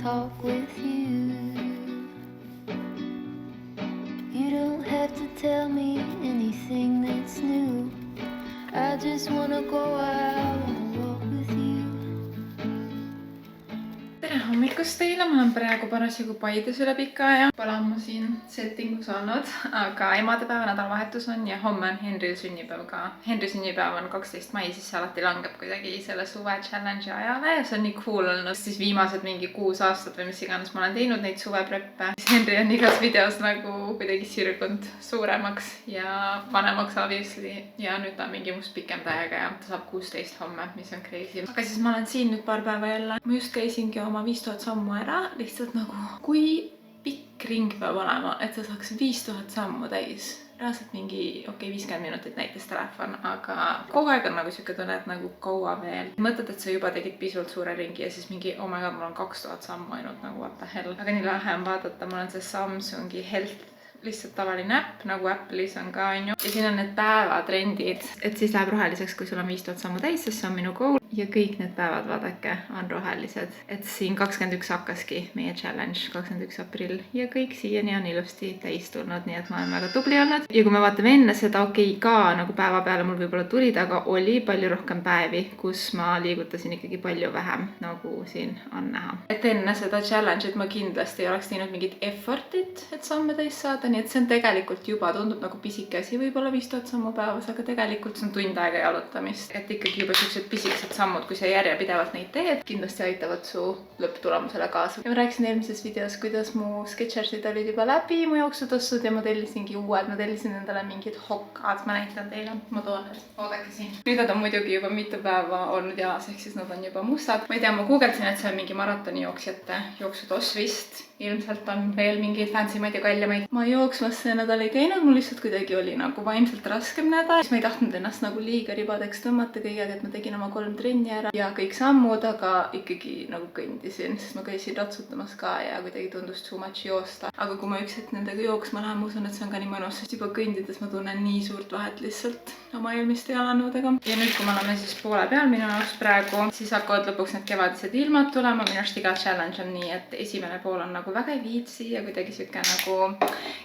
talk with you. You don't have to tell me anything that's new. I just wanna go out on a walk with you. Tere hommikust teile, ma olen praegu parasjagu Paides üle pika aja. Pole ammu siin settingus olnud, aga emadepäeva nädalavahetus on ja homme on Henril sünnipäev ka. Henri sünnipäev on 12. mai, siis see alati langeb kuidagi selle suve challenge'i ajale ja see on nii cool olnud. Siis viimased mingi 6 aastat või mis iganes ma olen teinud neid suvepreppe. Henri on igas videos nagu kuidagi sirgunud suuremaks ja vanemaks obviously ja nüüd ta on mingi must pikem täiega ja ta saab 16 homme, mis on crazy. Aga siis ma olen siin nüüd paar päeva jälle. Ma just käisingi oma 5000 sammu ära, lihtsalt nagu kui pikk ring peab olema, et sa saaks 5000 sammu täis. Reaalselt mingi, 50 minutit näitas telefon, aga kogu aeg on nagu siuke tunne, et nagu kaua veel. Mõtled, et sa juba tegid pisult suure ringi ja siis mingi, oh my god, mul on 2000 sammu ainult nagu what the hell. Aga nii lahe on vaadata, mul on see Samsungi Health lihtsalt tavaline äpp, nagu Apple'is on ka, on ju. Ja siin on need päevatrendid, et siis läheb roheliseks, kui sul on 5000 sammu täis, sest see on minu goal. Ja kõik need päevad, vaadake, on rohelised. Et siin 21 hakkaski meie challenge, 21 aprill. Ja kõik siiani on ilusti täis tulnud, nii et ma olen väga tubli olnud. Ja kui me vaatame enne seda, ka nagu päeva peale mul võib-olla tulid, aga oli palju rohkem päevi, kus ma liigutasin ikkagi palju vähem, nagu siin on näha. Et enne seda challenge'it ma kindlasti oleks teinud mingit effortit, et samme täis saada, nii et see on tegelikult juba tundub nagu pisike asi, võib-olla 5000 sammu päevas, aga tegelikult see on tund aega jalutamist. Et ikkagi juba sellised pisikesed sammud, kui sa järjepidevalt neid teed, kindlasti aitavad su lõpptulemusele kaasa. Ja ma rääkisin eelmises videos, kuidas mu Sketchersid olid juba läbi, mu jooksutassud ja ma tellisingi uued. Ma tellisin endale mingid hokkad, ma näitan teile. Ma toon need, oodake siin. Nüüd nad on muidugi juba mitu päeva olnud jalas, ehk siis nad on juba mustad. Ma ei tea, ma guugeldasin, et see on mingi maratonijooksjate jooksutoss vist. Ilmselt on veel mingeid fancymaid ja kaljamaid. Ma jooksmas see nädal ei käinud, mul lihtsalt kuidagi oli nagu vaimselt raskem nädal. Siis ma ei tahtnud ennast nagu liiga ribadeks tõmmata kõigega, et ma tegin oma 3 trenni ära ja kõik sammud, aga ikkagi nagu kõndisin, sest ma käisin ratsutamas ka ja kuidagi tundus too much joosta. Aga kui ma üks hetk nendega jooksma lähen, ma usun, et see on ka nii mõnus, sest juba kõndides ma tunnen nii suurt vahet lihtsalt oma eelmiste jalanõudega. Ja nüüd, kui me oleme siis poole peal minu jaoks praegu, siis hakkavad lõpuks need kevadised ilmad tulema. Minu arust iga challenge on nii, et esimene pool on nagu väga ei viitsi ja kuidagi siuke nagu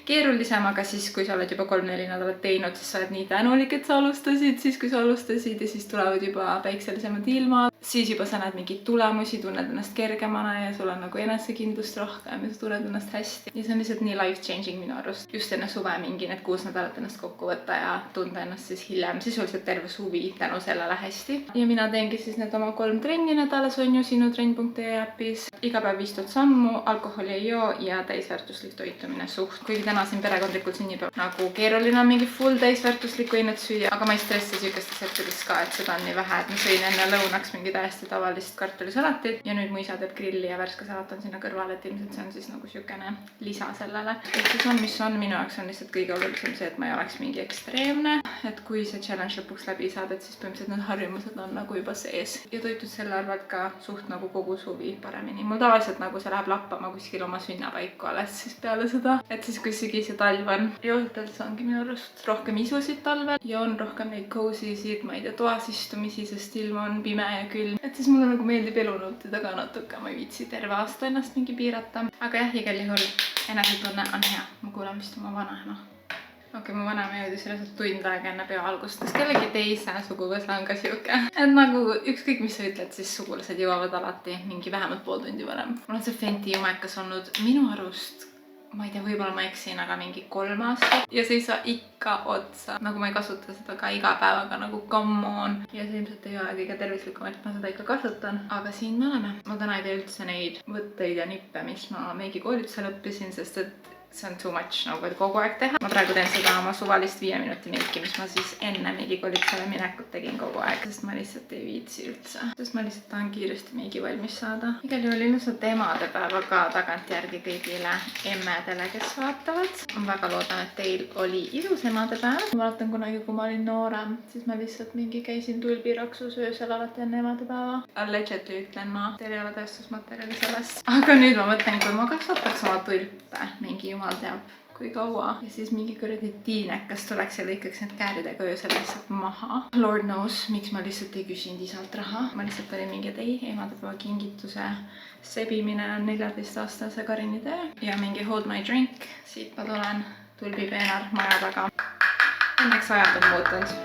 keerulisem, aga siis kui sa oled juba 3-4 nädalat teinud, siis sa oled nii tänulik, et sa alustasid, siis kui sa alustasid ja siis tulevad juba päikselisemad ilmad, siis juba sa näed mingeid tulemusi, tunned ennast kergemana ja sul on nagu enesekindlust rohkem ja sa tunned ennast hästi. Ja see on lihtsalt nii life changing minu arust. Just enne suve mingi need 6 nädalat ennast kokku võtta ja tunda ennast siis hiljem, sisuliselt terve suvi tänu sellele hästi. Ja mina teengi siis need oma 3 trenni nädalas, on ju sinutrenn.ee äpis. Iga päev 5000 sammu, alkoholi ei joo ja täisväärtuslik toitumine suht. Kuigi täna siin perekondlikult sünnipäev nagu keeruline on mingi full täisväärtuslikku õinet süüa, aga ma ei stressi sihukestes hetkedes ka, et seda on nii vähe, et ma sõin enne lõunaks mingi täiesti tavalist kartulisalatit ja nüüd mu isa teeb grilli ja värske salat on sinna kõrval, et ilmselt see on siis nagu siukene lisa sellele. Et siis on, mis on, minu jaoks on lihtsalt kõige olulisem see, et ma ei oleks mingi ekstreemne, et kui see challenge lõpuks läbi saad, et siis põhimõtteliselt need harjumused on nagu juba sees ja toitud selle arvalt ka suht nagu kogu suvi paremini. Mul tavaliselt nagu see läheb lappama kuskil oma sünnapaiku alles siis peale seda, et siis kui sügis ja talv on. Jõudelt ongi minu arust rohkem isusid talvel ja on rohkem neid cozysid, ma ei tea, toas istumisi, sest ilm on pime ja külm. Et siis mulle nagu meeldib elu nautida ka natuke, ma ei viitsi terve aasta ennast mingi piirata. Aga jah, igal juhul enesetunne on hea. Ma kuulen vist oma vanaema. Okei, mu vanaema jõudis reaalselt tund aega enne peo algust, kas kellegi teise suguvõsa on ka siuke. Et nagu ükskõik mis sa ütled, siis sugulased jõuavad alati mingi vähemalt pool tundi varem. Mul on see Fenty jumekas olnud minu arust, ma ei tea, võib-olla ma eksin, aga mingi 3 aastat ja see ei saa ikka otsa. Nagu ma ei kasuta seda ka iga päevaga nagu come on. Ja see ilmselt ei ole kõige tervislikum, et ma seda ikka kasutan. Aga siin me oleme. Ma täna ei tee üldse neid võtteid ja nippe, mis ma meigikoolitusel õppisin, sest et see on too much nagu kogu aeg teha. Ma praegu teen seda oma suvalist 5 minuti meiki, mis ma siis enne meigikoolitusele minekut tegin kogu aeg, sest ma lihtsalt ei viitsi üldse. Sest ma lihtsalt tahan kiiresti meigi valmis saada. Igal juhul ilusat emadepäeva ka tagantjärgi kõigile emmedele, kes vaatavad. Ma väga loodan, et teil oli ilus emadepäev. Ma mäletan kunagi, kui ma olin noorem, siis ma lihtsalt mingi käisin tulbiraksus öösel alati enne emadepäeva. Allegedly ütlen ma, teil ei ole tõestusmaterjali sellest. Aga nüüd ma mõtlen, kui ma kasvataks oma tulpe mingi jumal teab kui kaua. Ja siis mingi kuradi tiinekas tuleks ja lõikaks need kääridega öösel lihtsalt maha. Lord knows, miks ma lihtsalt ei küsinud isalt raha. Ma lihtsalt olin mingi, et ei, emadepäeva kingituse sebimine on 14-aastase Karini töö. Ja mingi hold my drink. Siit ma tulen tulbipeenar maja taga. Õnneks ajad on muutunud.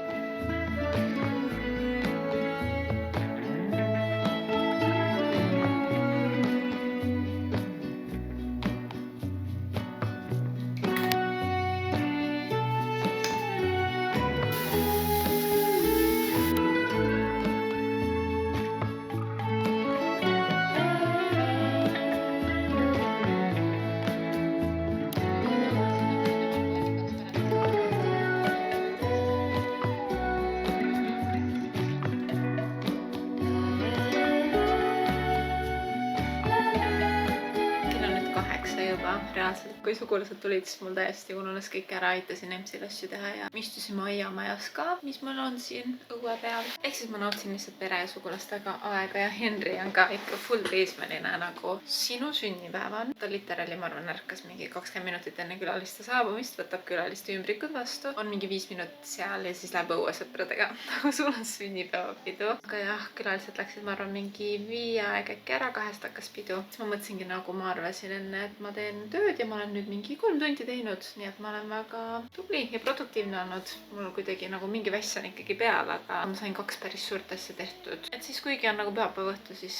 Reaalselt, kui sugulased tulid, siis mul täiesti ununes kõik ära, aitasin Emsil asju teha ja istusime aiamajas ka, mis mul on siin õue peal. Ehk siis ma nautsin lihtsalt pere ja sugulastega aega ja Henry on ka ikka full teismeline nagu sinu sünnipäev on. Ta literaali, ma arvan, ärkas mingi 20 minutit enne külaliste saabumist, võtab külaliste ümbrikud vastu, on mingi 5 minutit seal ja siis läheb õuesõpradega. Nagu sul on sünnipäevapidu. Aga jah, külalised läksid, ma arvan, mingi 5 aeg äkki ära, 2 hakkas pidu. Siis ma mõtlesingi, nagu ma arvasin enne, et ma teen tööd ja ma olen nüüd mingi 3 tundi teinud, nii et ma olen väga tubli ja produktiivne olnud. Mul kuidagi nagu mingi väss on ikkagi peal, aga ma sain 2 päris suurt asja tehtud. Et siis kuigi on nagu pühapäeva õhtu, siis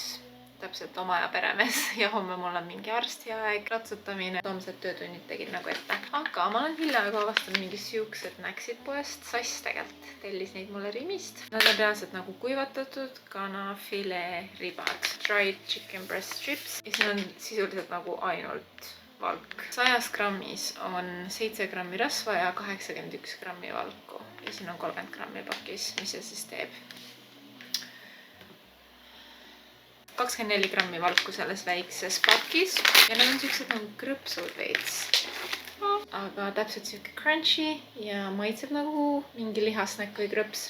täpselt oma ja peremees ja homme mul on mingi arstiaeg, ratsutamine, homsed töötunnid tegin nagu ette. Aga ma olen hiljaaegu avastanud mingi siuksed näksid poest. Sass tegelikult tellis neid mulle Rimist. Nad on reaalselt nagu kuivatatud kanafilee ribad, dried chicken breast strips ja siin on sisuliselt nagu ainult valk. 100 grammis on 7 grammi rasva ja 81 grammi valku ja siin on 30 grammi pakis, mis see siis teeb 24 grammi valku selles väikses pakis ja need on siuksed nagu krõpsud veits. Aga täpselt siuke crunchy ja maitseb nagu mingi lihasnäkk või krõps.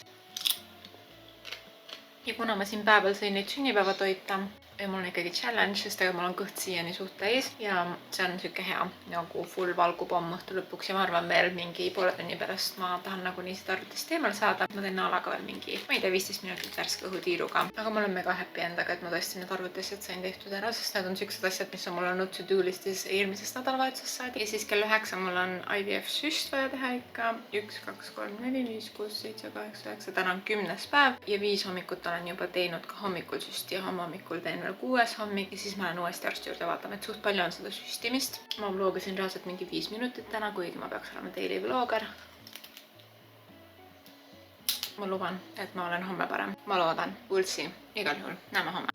Ja kuna ma siin päeval sõin neid sünnipäevatoita ja mul on ikkagi challenge, sest aga mul on kõht siiani suht täis ja see on siuke hea nagu full valgupomm õhtu lõpuks ja ma arvan veel mingi poole tunni pärast ma tahan nagunii seda arvutist eemal saada. Ma teen alaga veel mingi, ma ei tea, 15 minutit värske õhutiiruga. Aga ma olen mega happy endaga, et ma tõesti need arvutised sain tehtud ära, sest need on siuksed asjad, mis on mul olnud to-do listis eelmisest nädalavahetusest saadi. Ja siis kell 9 mul on IVF süst vaja teha ikka. 1, 2, 3, 4, 5, 6, 7, 8, 9. Täna on 10. päev ja 5 hommikut olen juba teinud ka hommikul süsti ja homme hommikul teen 6 hommik ja siis ma lähen uuesti arsti juurde vaatama, et suht palju on seda süstimist. Ma vlogasin reaalselt mingi 5 minutit täna, kuigi ma peaks olema daily vlogger. Ma luban, et ma olen homme parem. Ma loodan. We'll see. Igal juhul. Näeme homme.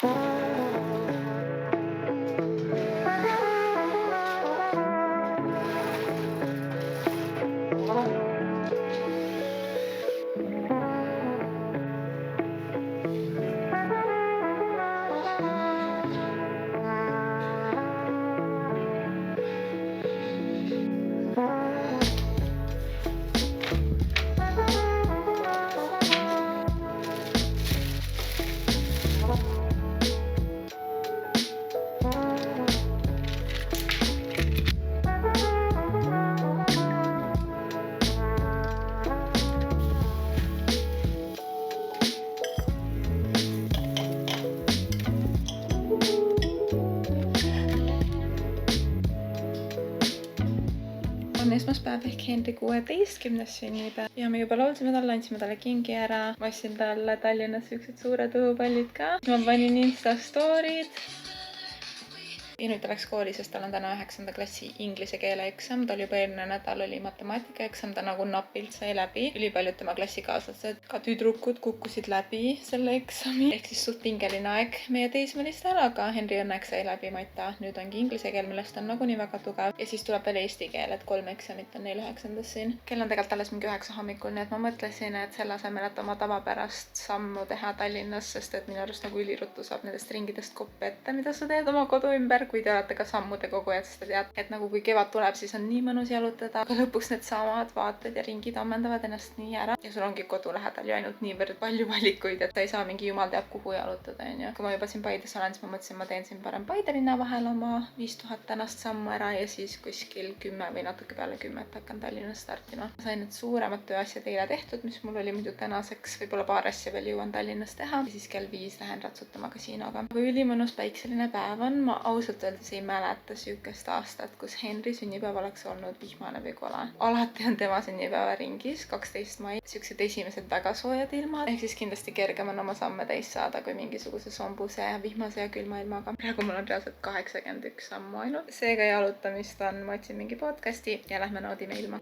On esmaspäev ehk Henri 16. sünnipäev ja me juba laulsime talle, andsime talle kingi ära. Ma ostsin talle Tallinnas siuksed suured õhupallid ka. Ma panin Insta story'd. Ja nüüd ta läks kooli, sest tal on täna 9. klassi inglise keele eksam. Tal juba eelmine nädal oli matemaatika eksam, ta nagu napilt sai läbi. Ülipaljud tema klassikaaslased, ka tüdrukud kukkusid läbi selle eksami. Ehk siis suht pingeline aeg meie teismelistel, aga Henri õnneks sai läbi Mata. Nüüd ongi inglise keel, millest on nagunii väga tugev. Ja siis tuleb veel eesti keel, et 3 eksamit on neil 9. siin. Kell on tegelikult alles mingi 9 hommikul, nii et ma mõtlesin, et selle asemel, et oma tavapärast sammu teha Tallinnas, sest et minu arust nagu üliruttu saab nendest ringidest koppi ette, mida sa teed oma kodu ümber, kui te olete ka sammude kogujad, siis te teate, et nagu kui kevad tuleb, siis on nii mõnus jalutada, aga lõpuks need samad vaated ja ringid ammendavad ennast nii ära ja sul ongi kodu lähedal ju ainult niivõrd palju valikuid, et sa ei saa mingi jumal teab kuhu jalutada, onju. Kui ma juba siin Paides olen, siis ma mõtlesin, ma teen siin parem Paide linna vahel oma 5000 tänast sammu ära ja siis kuskil 10 või natuke peale 10 hakkan Tallinnas startima. Ma sain need suuremad tööasjad eile tehtud, mis mul oli muidu tänaseks, võib-olla paar asja veel jõuan Tallinnas teha ja siis kell 5 lähen ratsutama kasiinoga. Aga ülimõnus päikseline päev on, ma ausalt öeldes ei mäleta sihukest aastat, kus Henri sünnipäev oleks olnud vihmane või kole. Alati on tema sünnipäeva ringis 12 mai, siuksed esimesed väga soojad ilmad, ehk siis kindlasti kergem on oma samme täis saada kui mingisuguse sombuse ja vihmase ja külma ilmaga. Praegu mul on reaalselt 81 sammu ainult. Seega jalutamist on, ma otsin mingi podcasti ja lähme naudime ilma.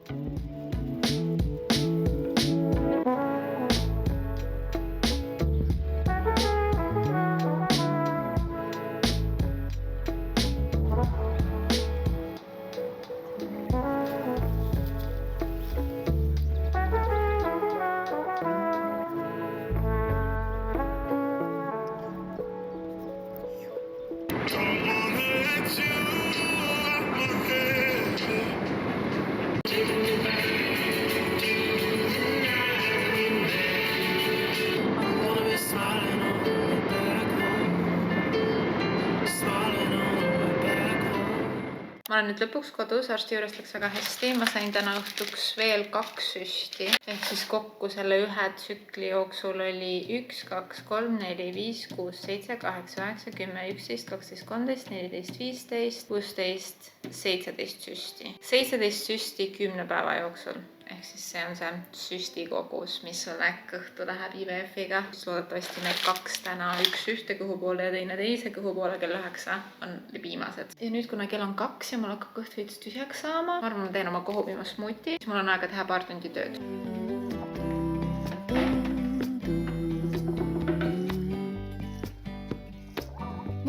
Ma olen nüüd lõpuks kodus, arsti juures läks väga hästi. Ma sain täna õhtuks veel 2 süsti. Ehk siis kokku selle ühe tsükli jooksul oli 1, 2, 3, 4, 5, 6, 7, 8, 9, 10, 11, 12, 13, 14, 15, 16, 17 süsti. 17 süsti 10 päeva jooksul. Ehk siis see on see süsti kogus, mis sul äkki õhtu läheb IVF-iga. Loodetavasti need 2 täna, üks ühte kõhu poole ja teine teise kõhu poole kell 9 on viimased. Ja nüüd, kuna kell on 2 ja mul hakkab kõht veits tühjaks saama, ma arvan, ma teen oma kohupiima smuuti, siis mul on aega teha paar tundi tööd.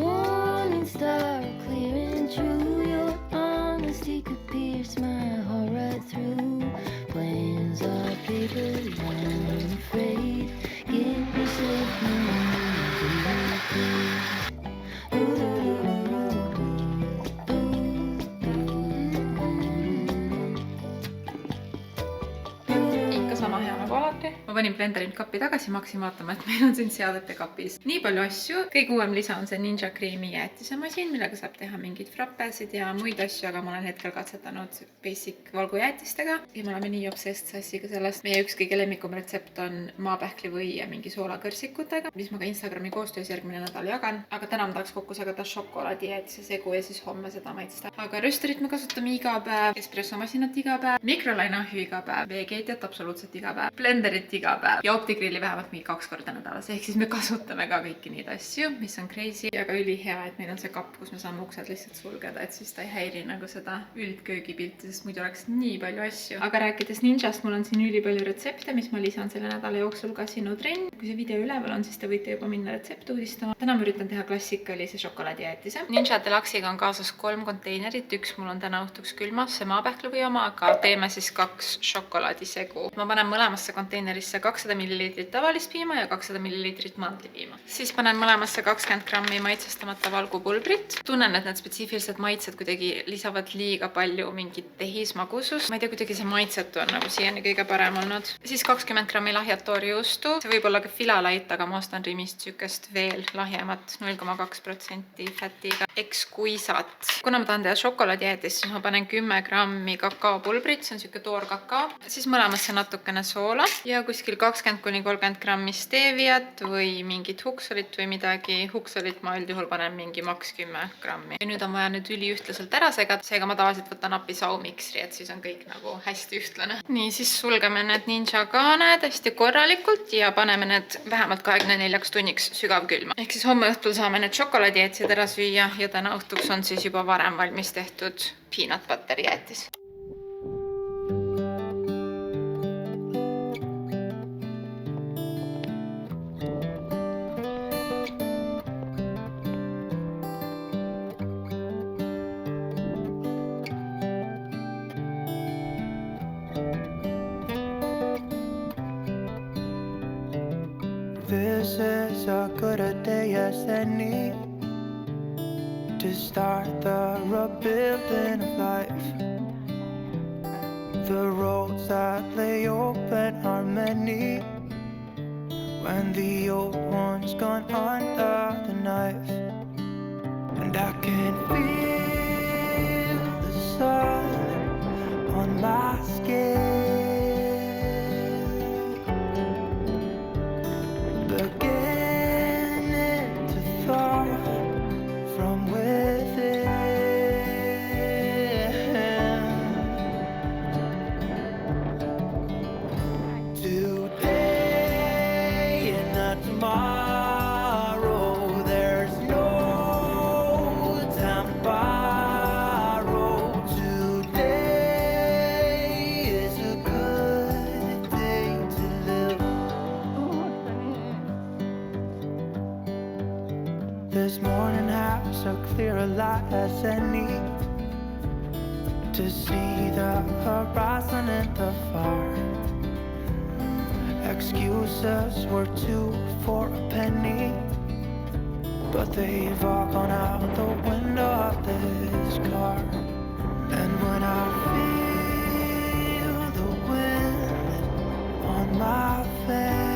Morning star clearing through, your honesty could pierce my heart right through. Plans are paper, I'm afraid. Get yourself ikka sama hea nagu alati. Ma panin blenderit kappi tagasi, ma hakkasin vaatama, et meil on siin seadete kapis nii palju asju. Kõige uuem lisa on see Ninja Creami jäätisemasin, millega saab teha mingeid frappesid ja muid asju, aga ma olen hetkel katsetanud basic valgujäätistega ja me oleme nii obsessed sassiga sellest. Meie üks kõige lemmikum retsept on maapähklivõi ja mingi soolakõrsikutega, mis ma ka Instagrami koostöös järgmine nädal jagan. Aga täna ma tahaks kokku sagada šokolaadijäätise segu ja siis homme seda maitsta. Aga rösterit me kasutame iga päev, espressomasinat iga päev, mikrolainahju iga päev, veekeetiat absoluutselt iga päev, blenderit iga päev ja optigrilli vähemalt mingi 2 korda nädalas. Ehk siis me kasutame ka kõiki neid asju, mis on crazy ja ka ülihea, et meil on see kapp, kus me saame uksed lihtsalt sulgeda, et siis ta ei häiri nagu seda üldköögipilti, sest muidu oleks nii palju asju. Aga rääkides Ninjast, mul on siin ülipalju retsepte, mis ma lisan selle nädala jooksul ka sinu trenn. Kui see video üleval on, siis te võite juba minna retsepte uudistama. Täna ma üritan teha klassikalise šokolaadijäätise. Ninja Deluxe'iga on kaasas 3 konteinerit, üks mul on täna õhtuks külmas, see maapähklivõi oma, aga teeme siis 2 šokolaadisegu. Ma panen mõlemasse konteinerisse 200 ml tavalist piima ja 200 ml mandlipiima. Siis panen mõlemasse 20 grammi maitsestamata valgupulbrit. Tunnen, et need spetsiifilised maitsed kuidagi lisavad liiga palju mingit tehismagusust. Ma ei tea, kuidagi see maitsetu on nagu siiani kõige parem olnud. Siis 20 grammi lahjat toorijuustu. See võib olla ka filalait, aga ma ostan Rimist sükest veel lahjemat 0,2% fätiga exquisat. Kuna ma tahan teha šokolaadijäätist, siis ma panen 10 grammi kakaopulbrit, see on siuke toorkakao. Siis mõlemasse natukene soola ja kuskil 20–30 grammi steviat või mingit huksolit või midagi. Huksolit ma üldjuhul panen mingi maks 10 grammi. Ja nüüd on vaja nüüd üliühtlaselt ära segada, seega ma tavaliselt võtan appi saumiksri, et siis on kõik nagu hästi ühtlane. Nii, siis sulgeme need Ninja kaaned hästi korralikult ja paneme need vähemalt 24 tunniks sügavkülma. Ehk siis homme õhtul saame need šokolaadijäätised ära süüa ja täna õhtuks on siis juba varem valmis tehtud peanut butter jäätis. This is a good day as any to to start the rebuilding of life. The roads that lay open are many when the old one's gone under the knife. And I can feel the sun on my skin, beginning to thaw from within. Today and not tomorrow, there's no time to borrow. Today is a good day to live. This morning has a clearer light as any to see the horizon in the far. Excuses were 2 for a penny, but they've all gone out the window of this car. And when I feel the wind on my face.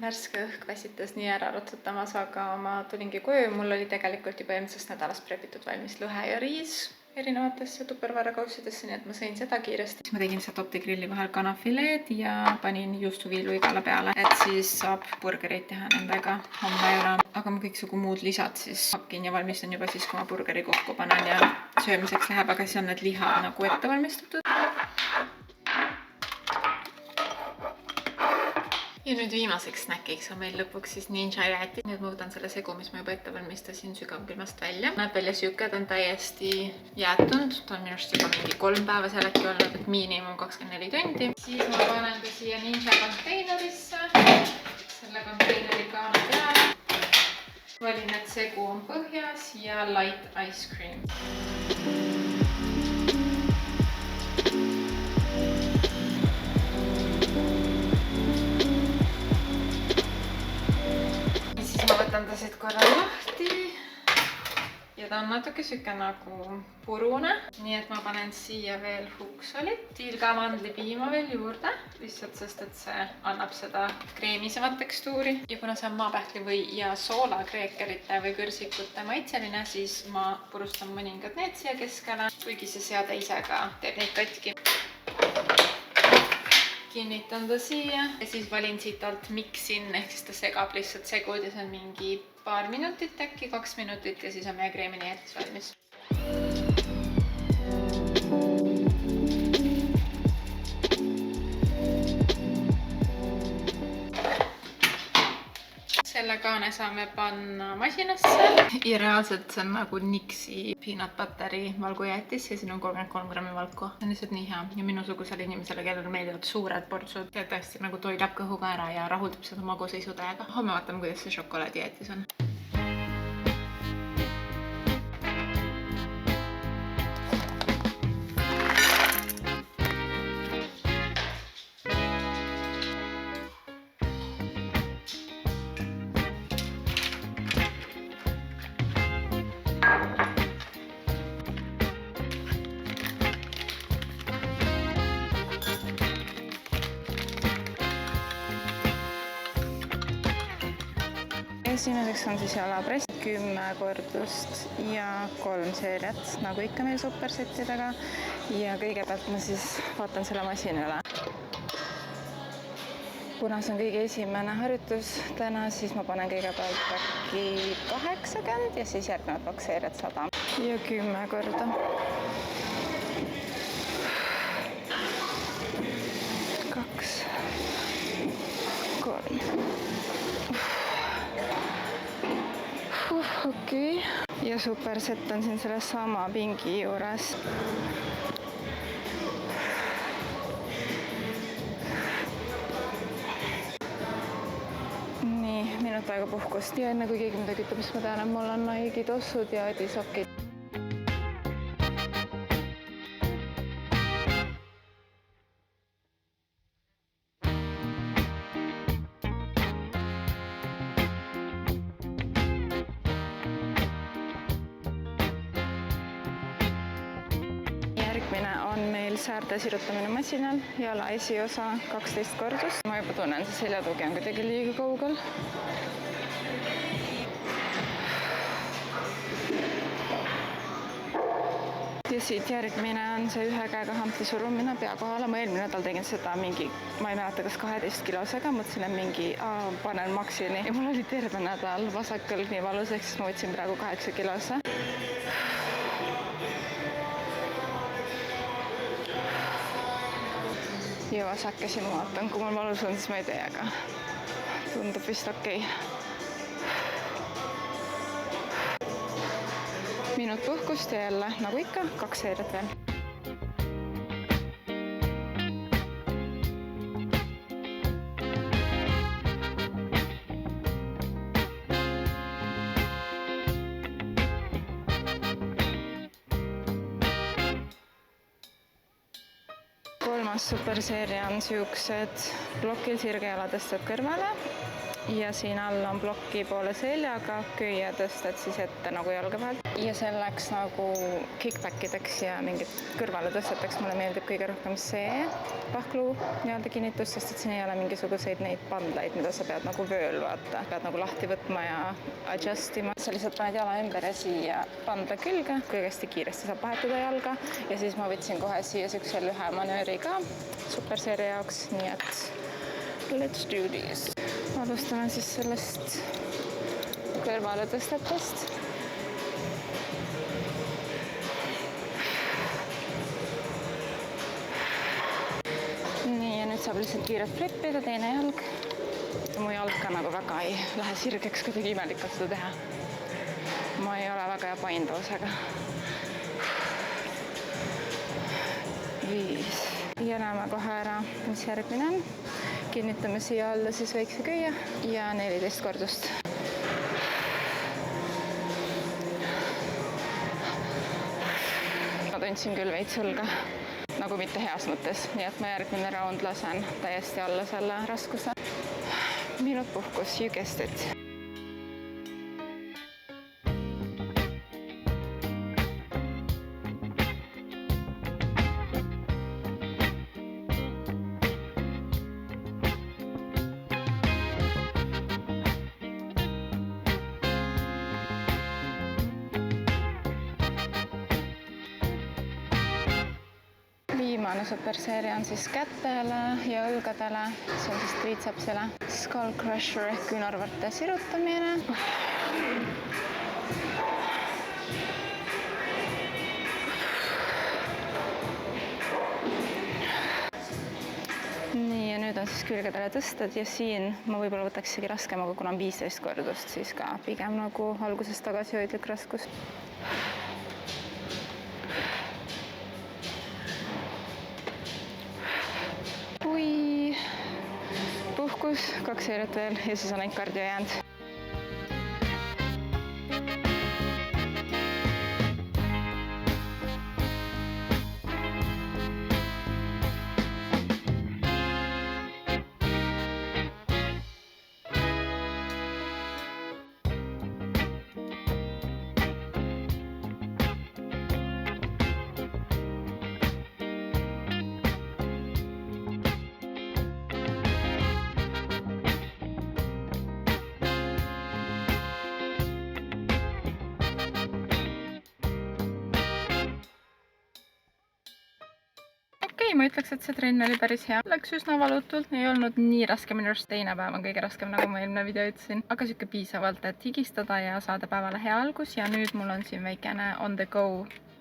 Värske õhk väsitas nii ära ratsutamas, aga ma tulingi koju. Mul oli tegelikult juba eelmisest nädalast prepitud valmis lõhe ja riis erinevatesse tupperware-kaussidesse, nii et ma sõin seda kiiresti. Ma tegin lihtsalt optigrilli vahel kanafileed ja panin juustuviilu igale peale, et siis saab burgereid teha nendega homme ära. Aga ma kõiksugu muud lisad siis hakkin ja valmistan juba siis, kui ma burgeri kokku panen ja söömiseks läheb, aga siis on need lihad nagu ette valmistatud. Ja nüüd viimaseks snäkiks on meil lõpuks siis ninja jäätis. Nüüd ma võtan selle segu, mis ma juba ette valmistasin sügavkülmast välja. Näeb välja siuke, ta on täiesti jäätunud. Ta on minust juba mingi 3 päeva seal äkki olnud, et miinimum 24 tundi. Siis ma panen ta siia ninja konteinerisse. Selle konteineri kaana peale. Valin, et segu on põhjas ja light ice cream. Võtan ta siit korra lahti ja ta on natuke süke nagu purune, nii et ma panen siia veel huksolit, tilga mandlipiima veel juurde, lihtsalt sest, et see annab seda kreemisemat tekstuuri. Ja kuna see on maapähkli või ja soolakreekerite või kõrsikute maitseline, siis ma purustan mõningad need siia keskele, kuigi see seade ise ka teeb neid katki. Kinnitan ta siia ja siis valin siit alt mixin, ehk siis ta segab lihtsalt segud ja see on mingi paar minutit äkki, 2 minutit ja siis on meie kreemini jäätis valmis. Selle kaane saame panna masinasse ja reaalselt see on nagu Nixi peanut butteri valgujäätis ja siin on 33 grammi valku. See on lihtsalt nii hea ja minusugusele inimesele, kellele meeldivad suured portsud. See tõesti nagu toidab kõhuga ära ja rahuldab seda maguseisutäega. Homme vaatame, kuidas see šokolaadijäätis on. Esimeseks on siis jalapress, 10 kordust ja 3 seeriat, nagu ikka meil supersettidega. Ja kõigepealt ma siis vaatan selle masina üle. Kuna see on kõige esimene harjutus täna, siis ma panen kõigepealt äkki 80 ja siis järgnevad 2 seeriat 100 ja 10 korda. 2, 3. Okei. Ja supersett on siin selle sama pingi juures. Nii, minut aega puhkust. Ja enne kui keegi midagi ütleb, mis ma tean, et mul on Nike'i tossud ja Adisokid. järgmine on meil säärde sirutamine masinal, jala esiosa 12 kordust. Ma juba tunnen, see seljatugi on kuidagi liiga kaugel. Ja siit järgmine on see ühe käega hantli surumine pea kohale. Ma eelmine nädal tegin seda mingi, ma ei mäleta, kas 12 kilosega, mõtlesin, et mingi panen maksini. Ja mul oli terve nädal vasak kõlg nii valus, ehk siis ma võtsin praegu 8 kilose. Ja vasakesi ma vaatan, kui mul valus on, siis ma ei tee, aga tundub vist okei. Minut puhkust ja jälle, nagu ikka, 2 seeriat veel. Kolmas superseeria on siuksed blokil sirgejalatõsted kõrvale. Ja siin all on blokki poole seljaga, köie tõstad siis ette nagu jalga vahelt. Ja selleks nagu kickbackideks ja mingit kõrvale tõsteteks mulle meeldib kõige rohkem see pahklu nii-öelda kinnitus, sest et siin ei ole mingisuguseid neid pandlaid, mida sa pead nagu vööl vaata. Pead nagu lahti võtma ja adjustima. Sa lihtsalt paned jala ümber ja siia pandla külge. Kõigesti kiiresti saab vahetada jalga. Ja siis ma võtsin kohe siia siukse lühe manööri ka superseeria jaoks, nii et let's do this. Alustame siis sellest kõrvale tõstetest. Nii, ja nüüd saab lihtsalt kiirelt flippida, teine jalg. Mu jalg ka nagu väga ei lähe sirgeks, kuidagi imelikult seda teha. Ma ei ole väga hea painduvusega. 5. Ja näeme kohe ära, mis järgmine on. Kinnitame siia alla siis väikse köie ja 14 kordust. Ma tundsin küll veits õlga, nagu mitte heas mõttes, nii et ma järgmine raund lasen täiesti alla selle raskuse. Minut puhkus, you guessed it. Viimane superseeria on siis kätele ja õlgadele, see on siis triitsepsile. Skull crusher ehk küünarvarte sirutamine. Nii, ja nüüd on siis külgedele tõsted ja siin ma võib-olla võtaks isegi raskem, aga kuna on 15 kordust, siis ka pigem nagu algusest tagasihoidlik raskus. Puhkus, 2 seeriat veel ja siis on ainult kardio jäänud. Ma ütleks, et see trenn oli päris hea. Läks üsna valutult, ei olnud nii raske, minu arust teine päev on kõige raskem, nagu ma eelmine video ütlesin. Aga siuke piisavalt, et higistada ja saada päevale hea algus ja nüüd mul on siin väikene on the go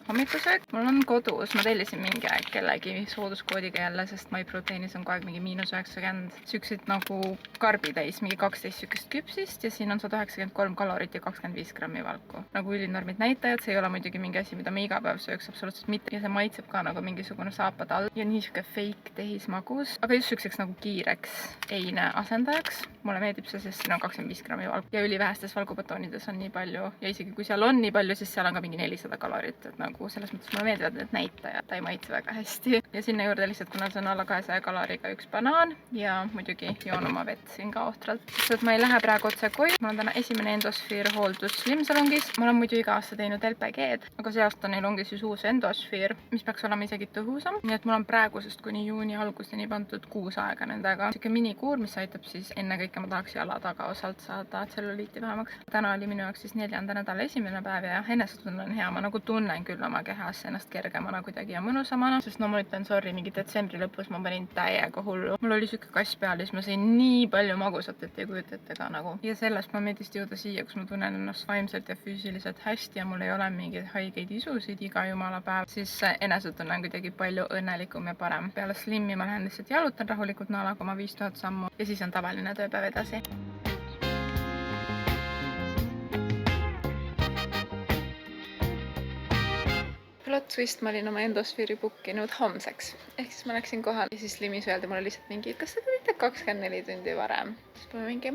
hommikusöök. Mul on kodus, ma tellisin mingi aeg kellegi sooduskoodiga jälle, sest MyProteinis on kogu aeg mingi -90 siukseid nagu karbitäis, mingi 12 siukest küpsist ja siin on 193 kalorit ja 25 grammi valku. Nagu ülinormid näitajad, see ei ole muidugi mingi asi, mida me iga päev sööks, absoluutselt mitte. Ja see maitseb ka nagu mingisugune saapad all ja nii siuke fake tehismagus, aga just siukseks nagu kiireks eine asendajaks. Mulle meeldib see, sest siin on 25 grammi valku ja ülivähestes valgubatoonides on nii palju ja isegi kui seal on nii palju, siis seal on ka mingi 400 kalorit, et nagu nagu selles mõttes mulle meeldivad need näitajad, ta ei maitse väga hästi. Ja sinna juurde lihtsalt, kuna see on alla 200 kaloriga üks banaan ja muidugi joon oma vett siin ka ohtralt. Sest ma ei lähe praegu otse koju, mul on täna esimene Endosfeer hooldus Slim salongis. Ma olen muidu iga aasta teinud LPG-d, aga see aasta neil ongi siis uus Endosfeer, mis peaks olema isegi tõhusam. Nii et mul on praegusest kuni juuni alguseni pandud 6 aega nendega. Siuke minikuur, mis aitab siis enne kõike ma tahaks jala tagaosalt saada tselluliiti vähemaks. Täna oli minu jaoks siis 4. nädala esimene päev ja enesetunne on hea. Ma nagu tunnen küll oma kehas ennast kergemana kuidagi ja mõnusamana, sest no ma ütlen sorry, mingi detsembri lõpus ma panin täiega hullu. Mul oli siuke kass peal ja siis ma sõin nii palju magusat, et ei kujuta ette ka nagu. Ja sellest ma meeldist jõuda siia, kus ma tunnen ennast vaimselt ja füüsiliselt hästi ja mul ei ole mingeid haigeid isusid iga jumala päev, siis enesetunne on kuidagi palju õnnelikum ja parem. Peale Slimmi ma lähen lihtsalt jalutan rahulikult naelaga oma 5000 sammu ja siis on tavaline tööpäev edasi. Plot twist, ma olin oma Endosfeeri bookinud homseks. Ehk siis ma läksin kohal ja siis Slimis öeldi mulle lihtsalt mingi, kas te tulite 24 tundi varem? Siis ma mingi,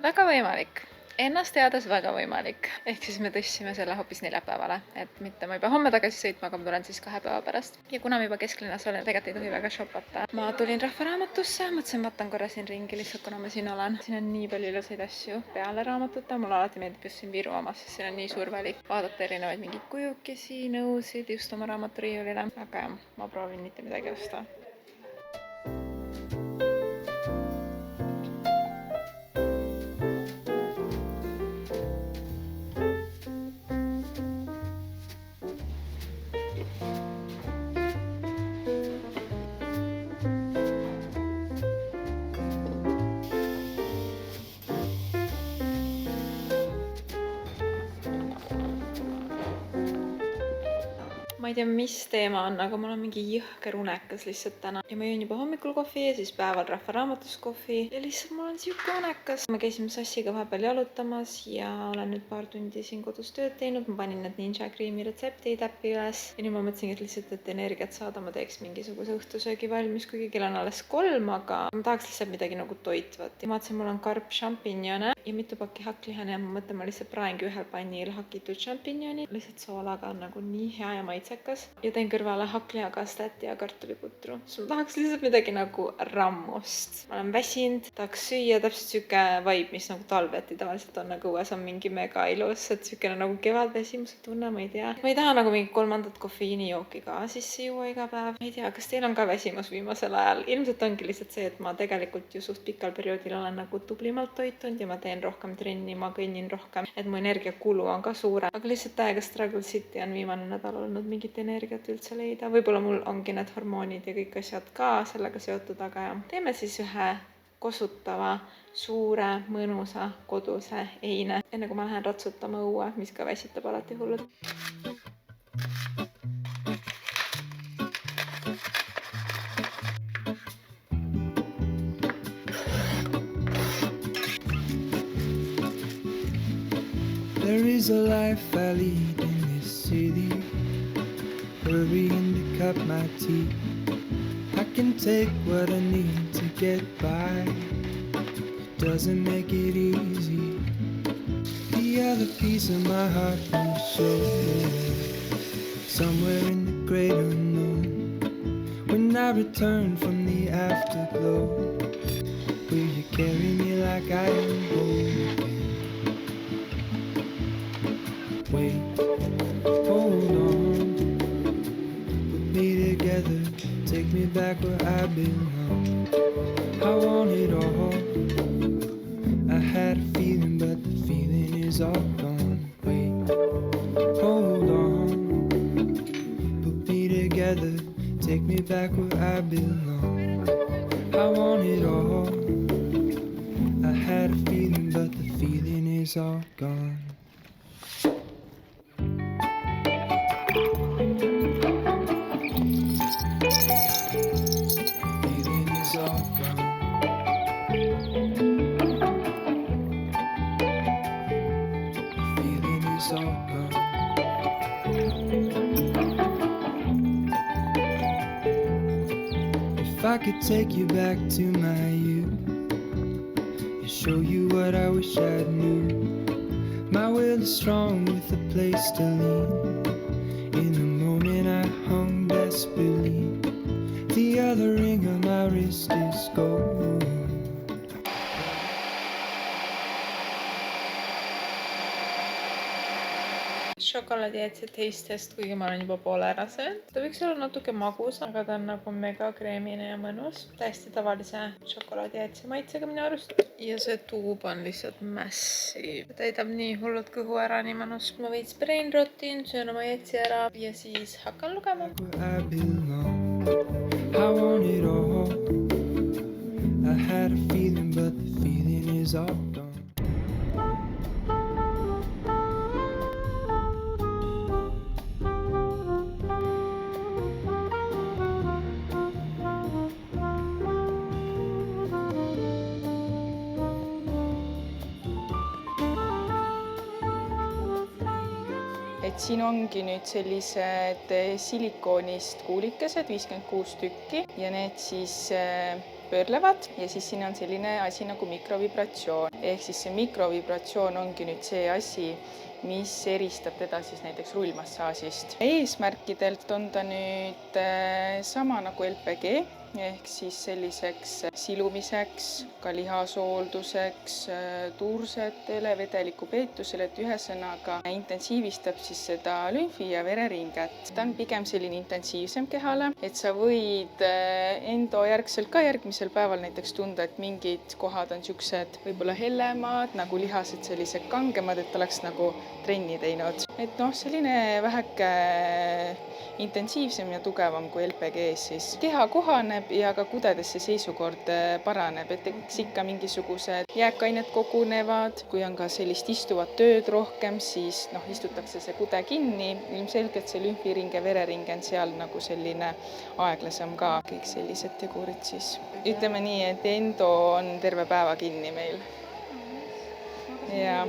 väga võimalik. Ennast teades väga võimalik. Ehk siis me tõstsime selle hoopis neljapäevale, et mitte ma ei pea homme tagasi sõitma, aga ma tulen siis 2 päeva pärast. Ja kuna ma juba kesklinnas olen, tegelikult ei tohi väga shoppata. Ma tulin Rahvaraamatusse, mõtlesin, vaatan korra siin ringi lihtsalt, kuna ma siin olen. Siin on nii palju ilusaid asju peale raamatute. Mulle alati meeldib just siin Viru omas, sest siin on nii suur valik. Vaadata erinevaid mingeid kujukesi, nõusid just oma raamaturiiulile. Aga jah, ma proovin mitte midagi osta. Ma ei tea, mis teema on, aga mul on mingi jõhker unekas lihtsalt täna. Ja ma jõin juba hommikul kohvi ja siis päeval Rahvaraamatus kohvi. Ja lihtsalt mul on siuke unekas. Me käisime Sassiga vahepeal jalutamas ja olen nüüd paar tundi siin kodus tööd teinud. Ma panin need Ninja Creami retsepteid äppi üles. Ja nüüd ma mõtlesin, et lihtsalt, et energiat saada, ma teeks mingisuguse õhtusöögi valmis, kuigi kell on alles 3, aga ma tahaks lihtsalt midagi nagu toitvat. Ja ma vaatasin, mul on karp šampinjone ja mitu pakki hakklihane ja ma mõtlen, ma lihtsalt praengi ühel pannil hakitud šampinjoni. Lihtsalt soolaga on nagu nii hea ja maitse. Ja teen kõrvale hakkliakastet ja kartuliputru. Siis ma tahaks lihtsalt midagi nagu rammust. Ma olen väsinud, tahaks süüa täpselt siuke vibe, mis nagu talveti tavaliselt on, nagu õues on mingi mega ilus, et siukene nagu kevadväsimuse tunne, ma ei tea. Ma ei taha nagu mingi 3. kofeiinijooki ka sisse juua iga päev. Ma ei tea, kas teil on ka väsimus viimasel ajal? Ilmselt ongi lihtsalt see, et ma tegelikult ju suht pikal perioodil olen nagu tublimalt toitunud ja ma teen rohkem trenni, ma kõnnin rohkem, et mu energiakulu on ka suurem. Aga lihtsalt täiega struggle city on viimane nädal olnud mingit energiat üldse leida. Võib-olla mul ongi need hormoonid ja kõik asjad ka sellega seotud, aga jah. Teeme siis ühe kosutava, suure, mõnusa, koduse eine, enne kui ma lähen ratsutama õue, mis ka väsitab alati hullud. There is a life I lead in this city, hurrying to cut my teeth. I can take what I need to get by. It doesn't make it easy. The other piece of my heart will show somewhere in the great unknown. When I return from the afterglow, will you carry me like I am whole again? Wait, hold on, put me together, take me back where I belong. I want it all. I had a feeling, but the feeling is all gone. Wait, hold on, put me together, take me back where I belong. I want it all. I had a feeling, but the feeling is all gone. If I could take you back to my youth and show you what I wish I knew. My will is strong with a place to lean. In the moment I hung desperately. The other ring on my wrist is gold. Šokolaadiäitse teistest, kuigi ma olen juba poole ära söönud. Ta võiks olla natuke magus, aga ta on nagu mega kreemine ja mõnus. Täiesti tavalise šokolaadiäitse maitsega minu arust. Ja see tuub on lihtsalt massive. Ta täidab nii hullult kõhu ära, nii mõnus. Ma veits brain rotin, söön oma jätsi ära ja siis hakkan lugema. I belong. I want it all. I had a feeling, but the feeling is all gone. Et siin ongi nüüd sellised silikoonist kuulikesed, 56 tükki ja need siis pöörlevad ja siis siin on selline asi nagu mikrovibratsioon. Ehk siis see mikrovibratsioon ongi nüüd see asi, mis eristab teda siis näiteks rullmassaažist. Eesmärkidelt on ta nüüd sama nagu LPG, ehk siis selliseks silumiseks, ka lihasoolduseks, tursetele, vedeliku peetusele, et ühesõnaga intensiivistab siis seda lümfi ja vereringet. Ta on pigem selline intensiivsem kehale, et sa võid endojärgselt ka järgmisel päeval näiteks tunda, et mingid kohad on siuksed võib-olla hellemad, nagu lihased sellised kangemad, et oleks nagu trenni teinud. Et noh, selline väheke intensiivsem ja tugevam kui LPG-s siis. Keha kohaneb ja ka kudedesse seisukord paraneb, et eks ikka mingisugused jääkained kogunevad. Kui on ka sellist istuvat tööd rohkem, siis istutakse see kude kinni. Ilmselgelt see lümfiring ja verering on seal nagu selline aeglasem ka. Kõik sellised tegurid siis. Ütleme nii, et endo on terve päeva kinni meil. Ja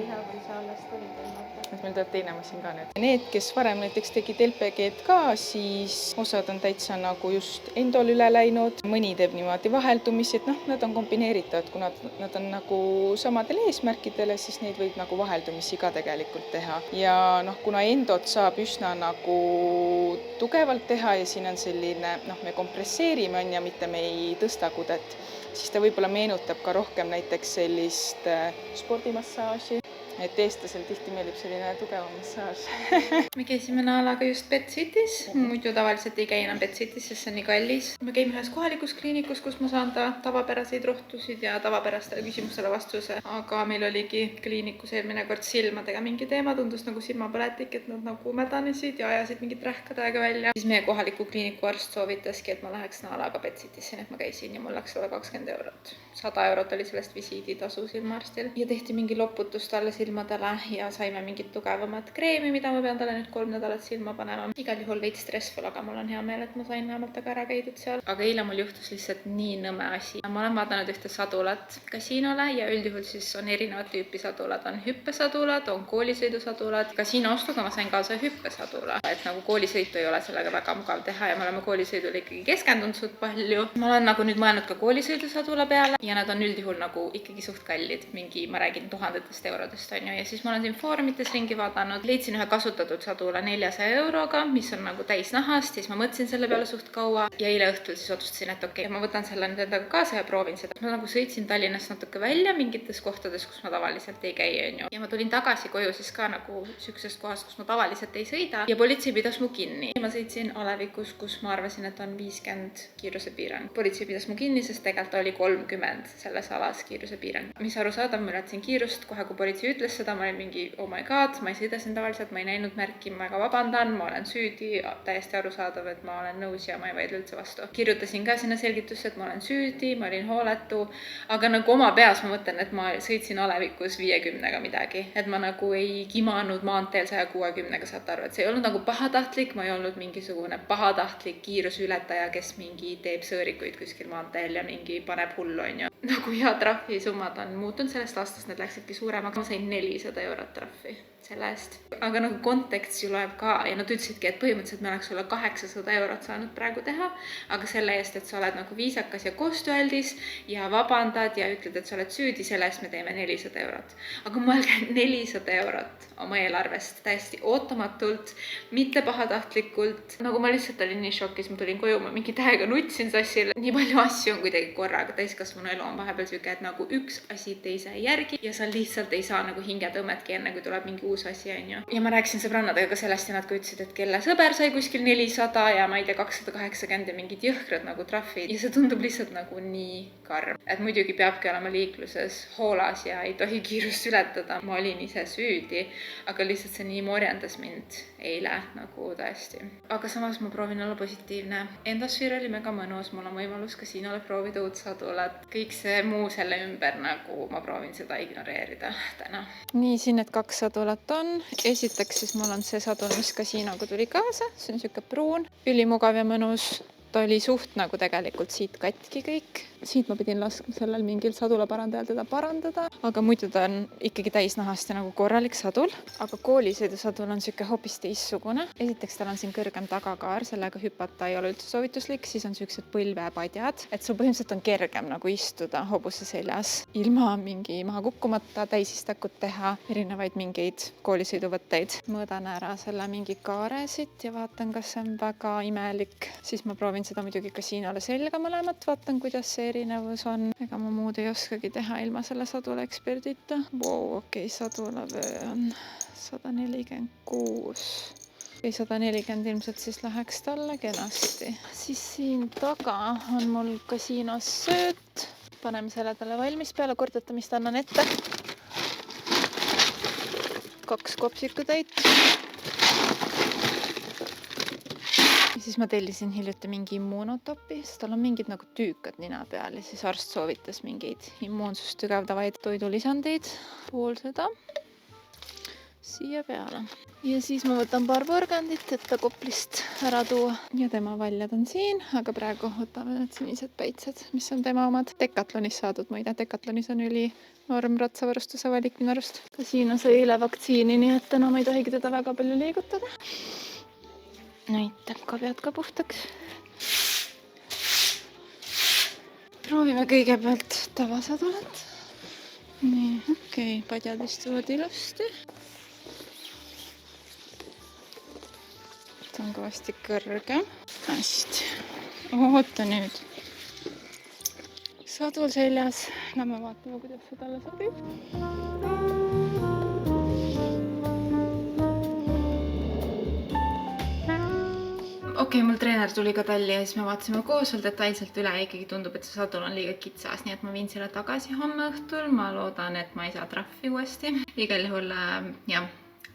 et meil tuleb teine masin ka nüüd. Need, kes varem näiteks tegid LPG-d ka, siis osad on täitsa nagu just endol üle läinud. Mõni teeb niimoodi vaheldumisi, et nad on kombineeritavad, kuna nad on nagu samadel eesmärkidele, siis neid võib nagu vaheldumisi ka tegelikult teha. Ja kuna endot saab üsna nagu tugevalt teha ja siin on selline, me kompresseerime ja mitte me ei tõsta kudet, siis ta võib-olla meenutab ka rohkem näiteks sellist spordimassaaži. Et eestlasel tihti meeldib selline tugevam massaaž. Me käisime Naalaga just Betcity's. Muidu tavaliselt ei käi enam Betcity's, sest see on nii kallis. Me käime ühes kohalikus kliinikus, kus ma saan tavapäraseid rohtusid ja tavapärastele küsimustele vastuse. Aga meil oligi kliinikus eelmine kord silmadega mingi teema. Tundus nagu silmapõletik, et nad nagu mädanesid ja ajasid mingit rähkadega välja. Siis meie kohaliku kliiniku arst soovitaski, et ma läheks Naalaga Betcity'sse, et ma käisin ja mul läks 120 eurot. 100 eurot oli sellest visiiditasu silmaarstil. Ja tehti mingi loputus talle silmadele ja saime mingit tugevamat kreemi, mida ma pean talle nüüd 3 nädalat silma panema. Igal juhul veits stressful, aga mul on hea meel, et ma sain vähemalt ära käidud seal. Aga eile mul juhtus lihtsalt nii nõme asi. Ma olen vaadanud ühte sadulat kasiinole ja üldjuhul siis on erinevat tüüpi sadulad. On hüppesadulad, on koolisõidusadulad. Kasiinoostuga ma sain kaasa hüppesadula. Et nagu koolisõitu ei ole sellega väga mugav teha ja me oleme koolisõidule ikkagi keskendunud suht palju. Ma olen nagu nüüd mõelnud ka koolisõidusadula peale ja nad on üldjuhul nagu ikkagi suht kallid. Ma räägin 1000 eurodest on ju. Ja siis ma olen siin foorumites ringi vaadanud. Leidsin ühe kasutatud sadula 400 euroga, mis on nagu täis nahast. Siis ma mõtlesin selle peale suht kaua ja eile õhtul siis otsustasin, et okei, ma võtan selle nüüd endaga kaasa ja proovin seda. Ma nagu sõitsin Tallinnast natuke välja mingites kohtades, kus ma tavaliselt ei käi, on ju. Ja ma tulin tagasi koju siis ka nagu sükses kohas, kus ma tavaliselt ei sõida ja politsei pidas mu kinni. Ma sõitsin Alevikus, kus ma arvasin, et on 50 kiirusepiirang. Politsei pidas mu kinni, sest tegelikult oli 30 selles alas kiirusepiirang. Mis arusaadav, ma ületasin kiirust kohe, kui politsei ütles seda, ma olin mingi oh my god, ma ei sõida siin tavaliselt, ma ei näinud märki, ma väga vabandan, ma olen süüdi, täiesti arusaadav, et ma olen nõus ja ma ei vaidle üldse vastu. Kirjutasin ka sinna selgitusse, et ma olen süüdi, ma olin hooletu, aga nagu oma peas ma mõtlen, et ma sõitsin Alevikus 50-ga midagi, et ma nagu ei kimanud maanteel 160-ga, saate aru, et see ei olnud nagu pahatahtlik, ma ei olnud mingisugune pahatahtlik kiiruseületaja, kes mingi teeb sõõrikuid kuskil maanteel ja mingi paneb hullu, on ju. Nagu ja trahvisummad on muutunud sellest aastast, need läksidki suuremaks, ma sain 400 eurot trahvi. selle eest. Aga nagu kontekst ju loeb ka ja nad ütlesidki, et põhimõtteliselt me oleks sulle 800 eurot saanud praegu teha, aga selle eest, et sa oled nagu viisakas ja koostööaldis ja vabandad ja ütled, et sa oled süüdi, selle eest me teeme 400 eurot. Aga mõelge 400 eurot oma eelarvest täiesti ootamatult, mitte pahatahtlikult. Nagu ma lihtsalt olin nii šokis, ma tulin koju, ma mingi tähega nutsin sassile. Nii palju asju on kuidagi korraga, täiskasvanu elu on vahepeal süke, et nagu üks asi teise järgi ja sa lihtsalt ei saa nagu hingetõmmetki enne, kui tuleb mingi uus asi, on ju. Ja ma rääkisin sõbrannadega ka sellest ja nad ka ütlesid, et kelle sõber sai kuskil 400 ja ma ei tea, 280 ja mingid jõhkrad nagu trahvid. Ja see tundub lihtsalt nagu nii karm. Et muidugi peabki olema liikluses hoolas ja ei tohi kiirust ületada. Ma olin ise süüdi, aga lihtsalt see nii morjendas mind eile nagu tõesti. Aga samas ma proovin olla positiivne. Endosfeer oli mega mõnus, mul on võimalus kasiinole proovida uut sadulat. Kõik see muu selle ümber nagu ma proovin seda ignoreerida täna. Nii, siin need 2 sadulat on. Esiteks siis mul on see sadul, mis kasiinoga tuli kaasa. See on siuke pruun, ülimugav ja mõnus. Ta oli suht nagu tegelikult siit katki kõik. Siit ma pidin laskma sellel mingil sadulaparandajal teda parandada, aga muidu ta on ikkagi täisnahast ja nagu korralik sadul. Aga koolisõidusadul on siuke hoopis teissugune. Esiteks tal on siin kõrgem tagakaar, sellega hüpata ei ole üldse soovituslik, siis on siuksed põlvepadjad, et sul põhimõtteliselt on kergem nagu istuda hobuse seljas ilma mingi maha kukkumata, täisistakut teha, erinevaid mingeid koolisõiduvõtteid. Mõõdan ära selle mingi kaare siit ja vaatan, kas see on väga imelik. Siis ma proovin seda muidugi kasiinole selga mõlemat, vaatan, kuidas see erinevus on. Ega ma muud ei oskagi teha ilma selle sadula eksperdita. Okei, sadulavöö on 146. 140 ilmselt siis läheks talle kenasti. Siis siin taga on mul kasiinos sööt. Paneme selle talle valmis peale kordatamist, annan ette. 2 kopsikutäit. Ja siis ma tellisin hiljuti mingi immuunotopi, sest tal on mingid nagu tüükad nina peal ja siis arst soovitas mingeid immuunsust tugevdavaid toidulisandeid. Pool seda siia peale. Ja siis ma võtan paar porgandit, et ta Koplist ära tuua. Ja tema valjad on siin, aga praegu võtame need sinised päitsed, mis on tema omad. Decatlonis saadud muide. Decatlonis on norm ratsavarustuse valik minu arust. Kasiino sai eile vaktsiini, nii et enam ei tohigi teda väga palju liigutada. Näitab ka pead ka puhtaks. Proovime kõigepealt tavasadulat. Nii, okei, padjad istuvad ilusti. Ta on kõvasti kõrgem. Hästi. Oota nüüd. Sadul seljas. Lähme vaatame, kuidas see talle sobib. Okei, mul treener tuli ka talli ja siis me vaatasime koos veel detailselt üle ja ikkagi tundub, et see sadul on liiga kitsas, nii et ma viin selle tagasi homme õhtul. Ma loodan, et ma ei saa trahvi uuesti. Igal juhul,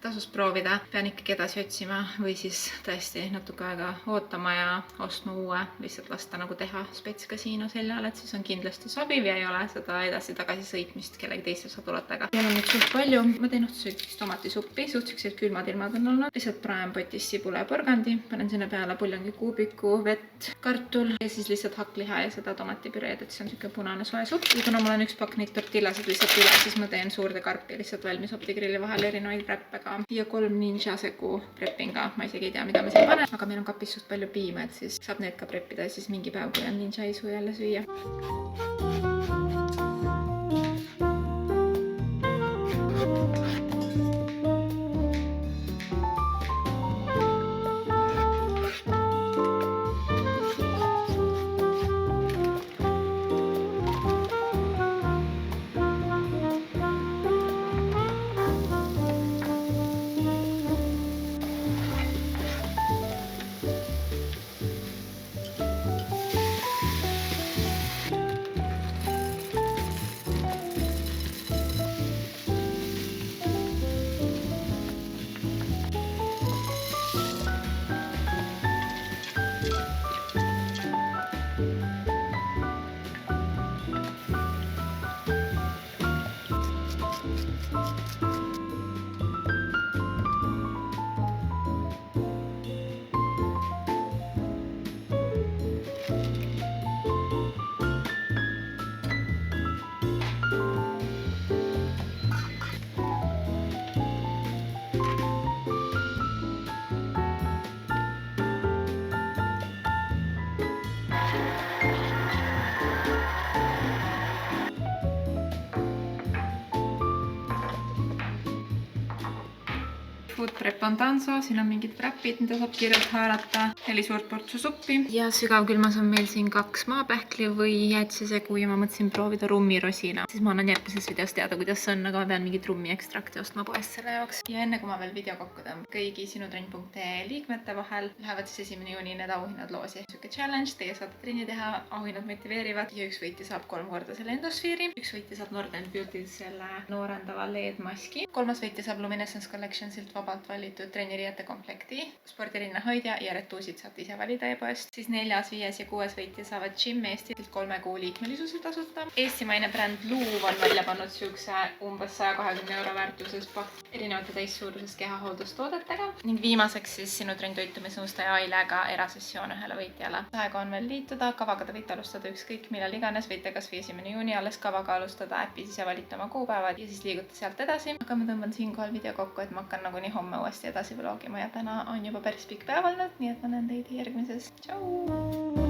tasus proovida. Pean ikkagi edasi otsima või siis tõesti natuke aega ootama ja ostma uue, lihtsalt lasta nagu teha spets kasiino seljal, et siis on kindlasti sobiv ja ei ole seda edasi-tagasi sõitmist kellegi teiste sadulatega. Ja on nüüd suht palju. Ma teen õhtusöögiks tomatisuppi, suhteliselt külmad ilmad on olnud. Lihtsalt praen potis sibula ja porgandi, panen sinna peale puljongi kuubiku, vett, kartul ja siis lihtsalt hakkliha ja seda tomatipüreed, et see on siuke punane soe supp. Ja kuna mul on üks pakk neid tortillasid lihtsalt üle, siis ma teen suurde karpi lihtsalt valmis optigrilli vahel erinevaid räppe ja 3 ninja segu preppinga. Ma isegi ei tea, mida me siin panen, aga meil on kapis suht palju piima, et siis saab need ka preppida ja siis mingi päev, kui on ninja isu jälle süüa. Food Prep on Danso, siin on mingid wrapid, mida saab kirjalt haarata, 4 suurt portsu suppi ja sügavkülmas on meil siin 2 maapähkli või jäätisesegu ja ma mõtlesin proovida rummirosina. Siis ma annan järgmises videos teada, kuidas see on, aga ma pean mingit rummiekstrakti ostma poest selle jaoks. Ja enne kui ma veel video kokku tõmban, kõigi sinutrenn.ee liikmete vahel lähevad siis 1. juuni need auhinnad loosi. Siuke challenge, teie saate trenni teha, auhinnad motiveerivad ja üks võitja saab 3 korda selle endosfeeri. Üks võitja saab Norden Beauty selle noorendava LED-maski. 3. võitja saab Luminescence Collectionsilt vabalt valitud trenniriiete komplekti. Spordirinne hoidja ja retuusid saate ise valida e-poest. Siis 4., 5. ja 6. võitja saavad Gym Eestilt 3 kuu liikmelisuse tasuta. Eestimaine bränd Luuv on välja pannud siukse umbes 120 euro väärtuses pakk erinevate täissuuruses kehahooldustoodetega. Ning viimaseks siis Sinutrenn toitumisnõustaja Ailega erasessioon ühele võitjale. Aega on veel liituda, kavaga te võite alustada ükskõik millal iganes, võite kas 1. juuni alles kavaga alustada äpis ise valite oma kuupäevad ja siis liigute sealt edasi. Aga ma tõmban siinkohal video kokku, et ma hakkan nagunii homme uuesti edasi vlogima ja täna on juba päris pikk päev olnud, nii et ma näen teid järgmises. Tšau!